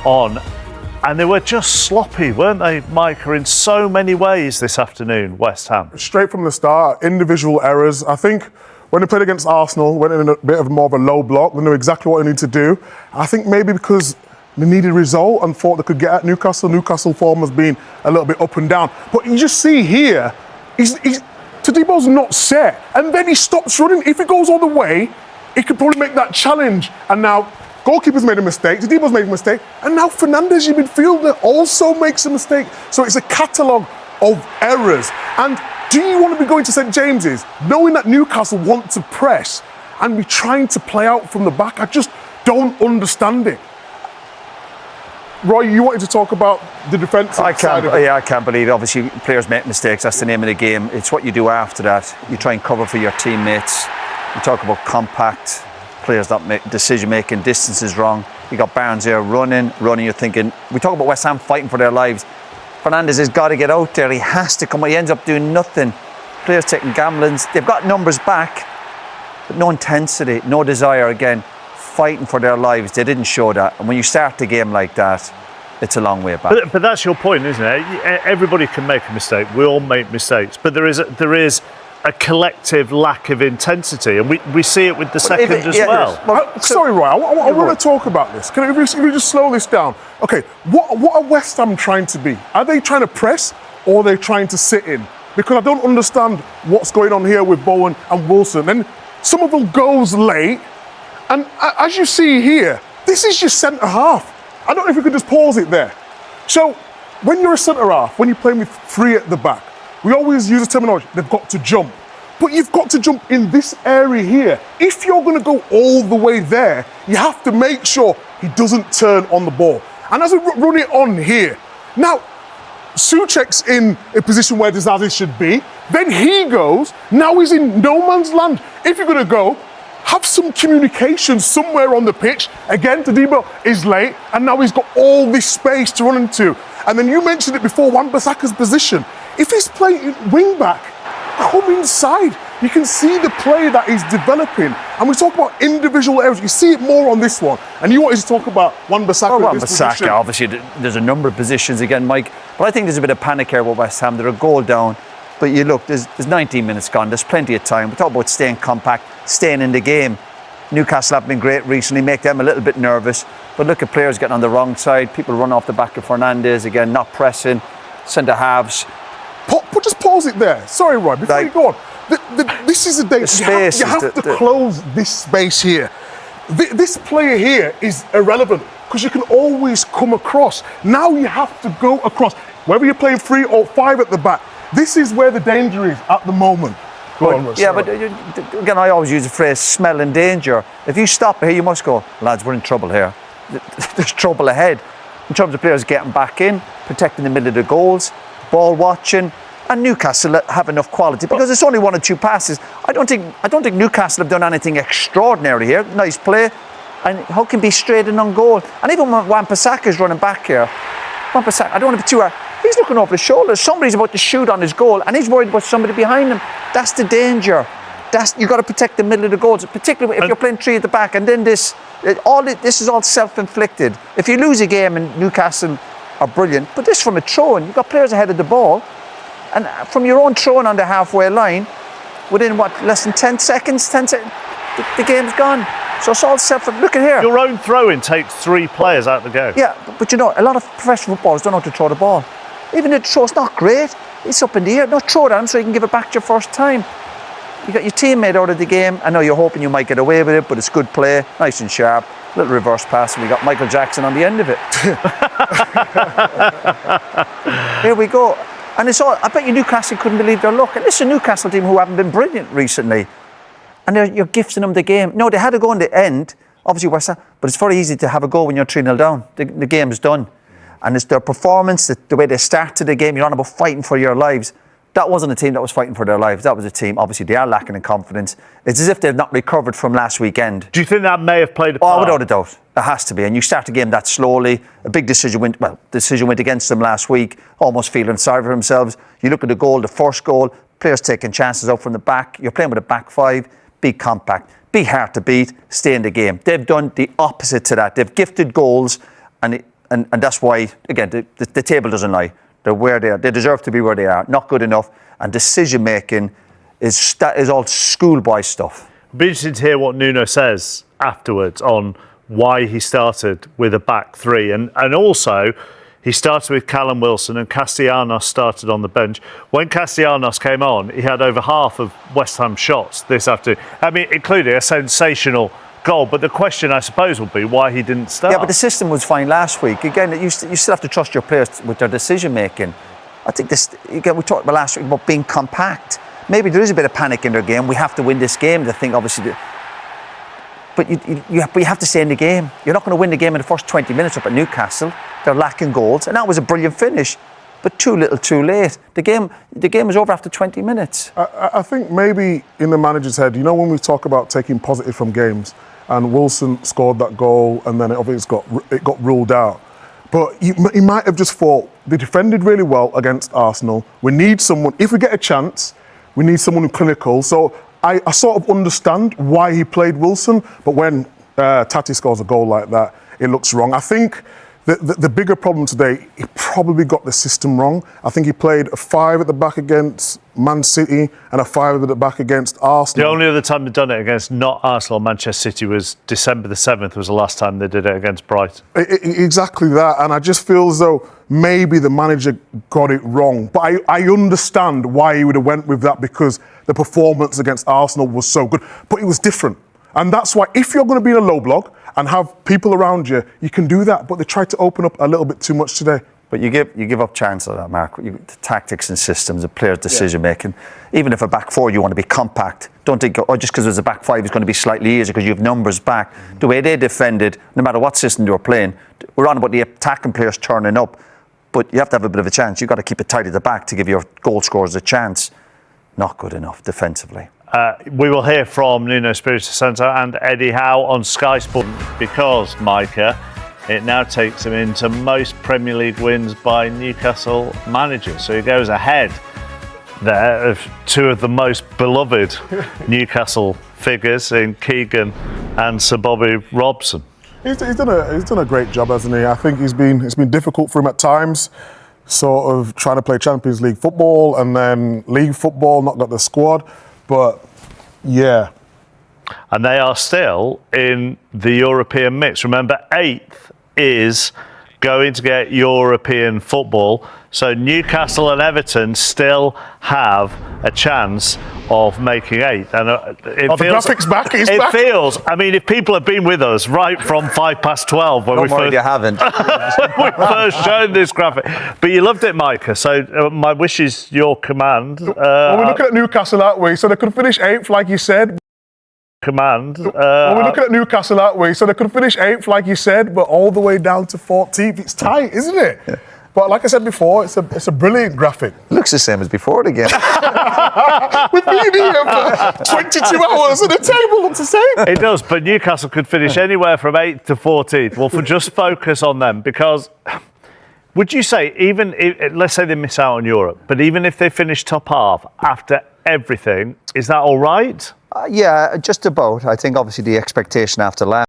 on. And they were just sloppy, weren't they, Micah, in so many ways this afternoon, West Ham? Straight from the start, individual errors. I think when they played against Arsenal, went in a bit of more of a low block, they knew exactly what they needed to do. I think maybe because they needed a result and thought they could get at Newcastle. Newcastle form has been a little bit up and down. But you just see here, Tadebo's not set. And then he stops running. If he goes all the way, he could probably make that challenge. And now, goalkeeper's made a mistake, Tadebo's made a mistake, and now Fernandes, your midfielder, also makes a mistake. So it's a catalogue of errors. And do you want to be going to St James's knowing that Newcastle want to press and be trying to play out from the back? I just don't understand it. Roy, you wanted to talk about the defensive side of it. Yeah, I can't believe it. Obviously, players make mistakes. That's the name of the game. It's what you do after that. You try and cover for your teammates. You talk about compact. Players that make decision-making, distance is wrong. You got Barnes here running, you're thinking, we talk about West Ham fighting for their lives. Fernandes has got to get out there, he has to come, he ends up doing nothing. Players taking gamblings, they've got numbers back, but no intensity, no desire again, fighting for their lives. They didn't show that, and when you start the game like that, it's a long way back. But that's your point, isn't it? Everybody can make a mistake, we all make mistakes, but there is a collective lack of intensity, and we see it with the second as well. Sorry, Roy, I want to talk about this. Can we just slow this down? Okay, what are West Ham trying to be? Are they trying to press, or are they trying to sit in? Because I don't understand what's going on here with Bowen and Wilson. And some of them goes late, and as you see here, this is your centre half. I don't know if we could just pause it there. So, when you're a centre half, when you're playing with three at the back, we always use the terminology, they've got to jump. But you've got to jump in this area here. If you're going to go all the way there, you have to make sure he doesn't turn on the ball. And as we run it on here, now, Souček's in a position where Dizazi should be. Then he goes, now he's in no man's land. If you're going to go, have some communication somewhere on the pitch. Again, Tadebo is late, and now he's got all this space to run into. And then you mentioned it before, Wan-Bissaka's position. If he's playing wing back, come inside. You can see the play that he's developing. And we talk about individual areas. You see it more on this one. And you wanted to talk about Wan-Bissaka. Well, Wan-Bissaka, obviously, there's a number of positions again, Mike. But I think there's a bit of panic here with West Ham. They're a goal down. But you look, there's 19 minutes gone. There's plenty of time. We talk about staying compact, staying in the game. Newcastle have been great recently, make them a little bit nervous. But look at players getting on the wrong side. People run off the back of Fernandes, again, not pressing. Centre halves. Just pause it there. Sorry, Roy, before you go on. This is a danger. You have to close this space here. This player here is irrelevant because you can always come across. Now you have to go across. Whether you're playing 3 or 5 at the back, this is where the danger is at the moment. But again, I always use the phrase smelling danger. If you stop here, you must go, lads, we're in trouble here. There's trouble ahead. In terms of players getting back in, protecting the middle of the goals, ball watching, and Newcastle have enough quality because it's only 1 or 2 passes. I don't think Newcastle have done anything extraordinary here. Nice play, and how can be straight in on goal? And even when Wan-Bissaka is running back here, Wan-Bissaka, I don't want to be too hard. He's looking over his shoulder. Somebody's about to shoot on his goal, and he's worried about somebody behind him. That's the danger. You've got to protect the middle of the goals, particularly if you're playing 3 at the back. And then this is all self-inflicted. If you lose a game and Newcastle are brilliant, but this from a throw-in, you've got players ahead of the ball. And from your own throw-in on the halfway line, within less than 10 seconds, the game's gone. So it's all look at here. Your own throw-in takes 3 players out the game. Yeah, but you know, a lot of professional footballers don't know how to throw the ball. Even the throw's not great. It's up in the air. No, throw it at him so you can give it back to your first time. You got your teammate out of the game. I know you're hoping you might get away with it, but it's good play, nice and sharp. Little reverse pass, and we got Michael Jackson on the end of it. Here we go. And it's all, I bet you Newcastle couldn't believe their luck. And this is a Newcastle team who haven't been brilliant recently. And you're gifting them the game. No, they had a go in the end, obviously West Ham, but it's very easy to have a go when you're 3-0 down. The game's done. And it's their performance, the way they started the game, you're on about fighting for your lives. That wasn't a team that was fighting for their lives. That was a team, obviously, they are lacking in confidence. It's as if they've not recovered from last weekend. Do you think that may have played a part? Oh, without a doubt. It has to be. And you start the game that slowly. A big decision went against them last week, almost feeling sorry for themselves. You look at the goal, the first goal, players taking chances out from the back. You're playing with a back 5, be compact, be hard to beat, stay in the game. They've done the opposite to that. They've gifted goals, and and that's why, again, the table doesn't lie. They're where they are. They deserve to be where they are. Not good enough. And decision making is all schoolboy stuff. It'll be interesting to hear what Nuno says afterwards on why he started with a back three, and also he started with Callum Wilson and Castellanos started on the bench. When Castellanos came on, he had over half of West Ham shots this afternoon. I mean, including a sensational goal. But the question, I suppose, will be why he didn't start. Yeah, but the system was fine last week. Again, you still have to trust your players with their decision making. I think this, again, we talked about last week about being compact. Maybe there is a bit of panic in their game. We have to win this game. They think, obviously, but you have to stay in the game. You're not going to win the game in the first 20 minutes up at Newcastle. They're lacking goals, and that was a brilliant finish, but too little, too late. The game was over after 20 minutes. I think maybe in the manager's head, you know, when we talk about taking positive from games, and Wilson scored that goal, and then it got ruled out. But he might have just thought they defended really well against Arsenal. We need someone, if we get a chance, we need someone who's clinical. So I sort of understand why he played Wilson, but when Tati scores a goal like that, it looks wrong. I think the bigger problem today, he probably got the system wrong. I think he played a 5 at the back against Man City and a 5 at the back against Arsenal. The only other time they've done it against not Arsenal or Manchester City was December the 7th was the last time they did it against Brighton. Exactly that, and I just feel as though maybe the manager got it wrong. But I understand why he would have went with that, because the performance against Arsenal was so good. But it was different. And that's why if you're going to be in a low block and have people around you, you can do that. But they tried to open up a little bit too much today. But you give up chance of that, Mark. The tactics and systems, the players' decision making. Even if a back four, you want to be compact. Don't think, just because there's a back five, it's going to be slightly easier because you have numbers back. The way they defended, no matter what system they were playing, we're on about the attacking players turning up. But you have to have a bit of a chance. You've got to keep it tight at the back to give your goal scorers a chance. Not good enough defensively. We will hear from Nuno Espirito Santo and Eddie Howe on Sky Sport, because, Micah, it now takes him into most Premier League wins by Newcastle managers. So he goes ahead there of two of the most beloved Newcastle figures in Keegan and Sir Bobby Robson. He's done a great job, hasn't he? I think it's been difficult for him at times, sort of trying to play Champions League football and then league football, not got the squad. But yeah. And they are still in the European mix. Remember, 8th is going to get European football. So Newcastle and Everton still have a chance of making 8th. And the graphics back. It feels. I mean, if people have been with us right from 12:05 when you haven't. we first showed this graphic, but you loved it, Micah. So my wish is your command. Well, we're looking at Newcastle that way, so they could finish 8th, like you said. Well, we're looking at Newcastle that way, so they could finish 8th, like you said, but all the way down to 14th. It's tight, isn't it? Yeah. But like I said before, it's a brilliant graphic. It looks the same as before again. We've been here for 22 hours and the table looks the same. It does, but Newcastle could finish anywhere from 8th to 14th. Well, just focus on them, because would you say, even if, let's say they miss out on Europe, but even if they finish top half after everything, is that all right? Yeah, just about. I think obviously the expectation after last